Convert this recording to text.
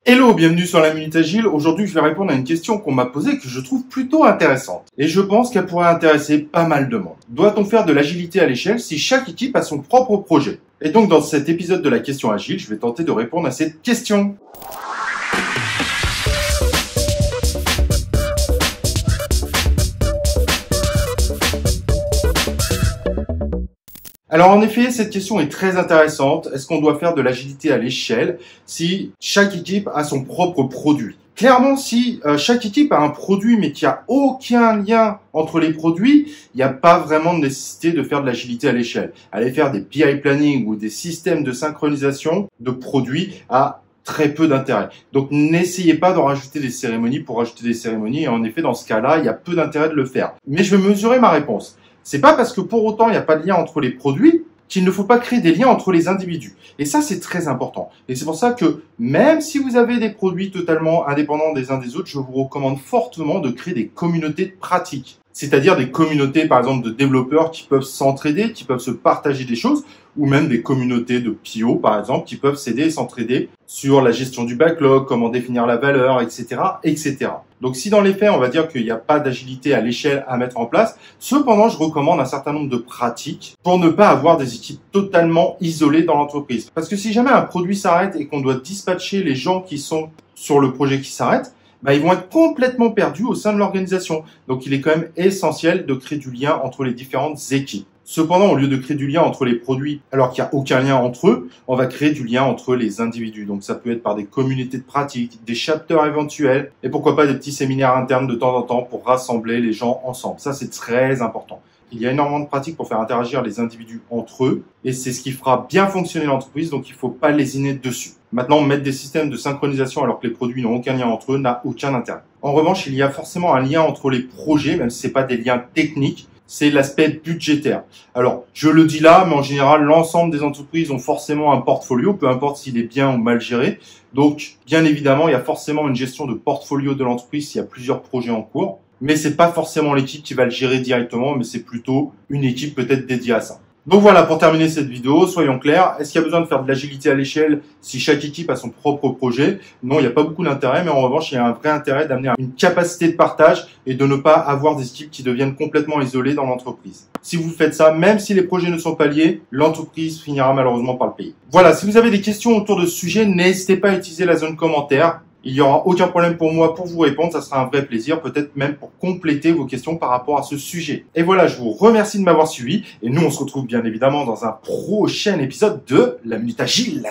Hello, bienvenue sur la Minute Agile. Aujourd'hui, je vais répondre à une question qu'on m'a posée que je trouve plutôt intéressante. Et je pense qu'elle pourrait intéresser pas mal de monde. Doit-on faire de l'agilité à l'échelle si chaque équipe a son propre projet? Et donc, dans cet épisode de la question agile, je vais tenter de répondre à cette question. Alors en effet, cette question est très intéressante. Est-ce qu'on doit faire de l'agilité à l'échelle si chaque équipe a son propre produit? Clairement, si chaque équipe a un produit mais qu'il n'y a aucun lien entre les produits, il n'y a pas vraiment de nécessité de faire de l'agilité à l'échelle. Aller faire des PI planning ou des systèmes de synchronisation de produits a très peu d'intérêt. Donc n'essayez pas d'en rajouter des cérémonies pour rajouter des cérémonies. Et en effet, dans ce cas-là, il y a peu d'intérêt de le faire. Mais je vais mesurer ma réponse. C'est pas parce que pour autant il n'y a pas de lien entre les produits qu'il ne faut pas créer des liens entre les individus. Et ça, c'est très important. Et c'est pour ça que même si vous avez des produits totalement indépendants des uns des autres, je vous recommande fortement de créer des communautés de pratique. C'est-à-dire des communautés, par exemple, de développeurs qui peuvent s'entraider, qui peuvent se partager des choses, ou même des communautés de PO, par exemple, qui peuvent s'aider et s'entraider sur la gestion du backlog, comment définir la valeur, etc., etc. Donc, si dans les faits, on va dire qu'il n'y a pas d'agilité à l'échelle à mettre en place, cependant, je recommande un certain nombre de pratiques pour ne pas avoir des équipes totalement isolées dans l'entreprise. Parce que si jamais un produit s'arrête et qu'on doit dispatcher les gens qui sont sur le projet qui s'arrête, ils vont être complètement perdus au sein de l'organisation. Donc, il est quand même essentiel de créer du lien entre les différentes équipes. Cependant, au lieu de créer du lien entre les produits alors qu'il n'y a aucun lien entre eux, on va créer du lien entre les individus. Donc, ça peut être par des communautés de pratique, des chapters éventuels et pourquoi pas des petits séminaires internes de temps en temps pour rassembler les gens ensemble. Ça, c'est très important. Il y a énormément de pratiques pour faire interagir les individus entre eux et c'est ce qui fera bien fonctionner l'entreprise, donc il ne faut pas lésiner dessus. Maintenant, mettre des systèmes de synchronisation alors que les produits n'ont aucun lien entre eux n'a aucun intérêt. En revanche, il y a forcément un lien entre les projets, même si ce n'est pas des liens techniques, c'est l'aspect budgétaire. Alors, je le dis là, mais en général, l'ensemble des entreprises ont forcément un portfolio, peu importe s'il est bien ou mal géré. Donc, bien évidemment, il y a forcément une gestion de portfolio de l'entreprise s'il y a plusieurs projets en cours. Mais c'est pas forcément l'équipe qui va le gérer directement, mais c'est plutôt une équipe peut-être dédiée à ça. Donc voilà, pour terminer cette vidéo, soyons clairs, est-ce qu'il y a besoin de faire de l'agilité à l'échelle si chaque équipe a son propre projet? Non, il n'y a pas beaucoup d'intérêt, mais en revanche, il y a un vrai intérêt d'amener une capacité de partage et de ne pas avoir des équipes qui deviennent complètement isolées dans l'entreprise. Si vous faites ça, même si les projets ne sont pas liés, l'entreprise finira malheureusement par le payer. Voilà, si vous avez des questions autour de ce sujet, n'hésitez pas à utiliser la zone commentaire. Il n'y aura aucun problème pour moi pour vous répondre, ça sera un vrai plaisir, peut-être même pour compléter vos questions par rapport à ce sujet. Et voilà, je vous remercie de m'avoir suivi et nous on se retrouve bien évidemment dans un prochain épisode de la Minute Agile.